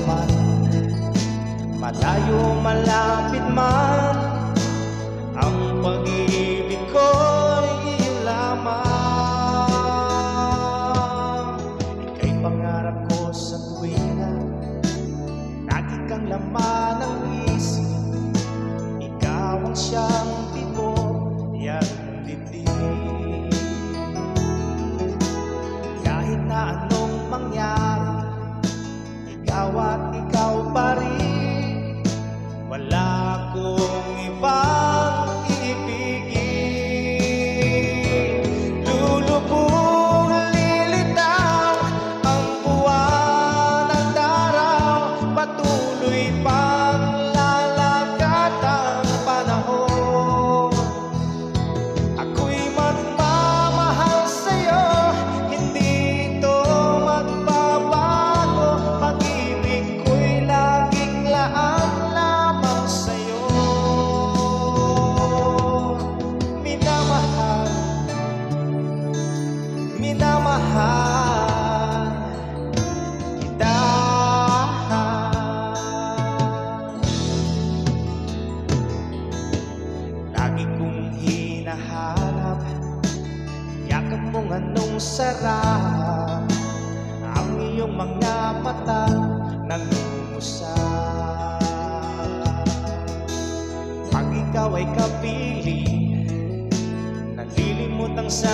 man, malayo malapit man, ang pag-ibig ko'y iyong lamang. Ika'y pangarap ko sa tuwina, lagi kang laman ng isip. Ikaw ang siyang tibok at dibdib. Kahit na anong mangyari, ikaw at ikaw pa rin. Wala akong ibang ibigin. Lulubog, lilitaw ang buwan at araw, patuloy pang lalakad ang panahon. Ako'y magmamahal sa'yo, hindi ito magbabago. Pag-ibig ko'y laging laan lamang sa'yo. Minamahal, minamahal kita. Lagi kong hinahanap yakap mong anong sarap, ang iyong mga mata nangungusap. Pag ikaw ay kapiling, nalilimot ang sa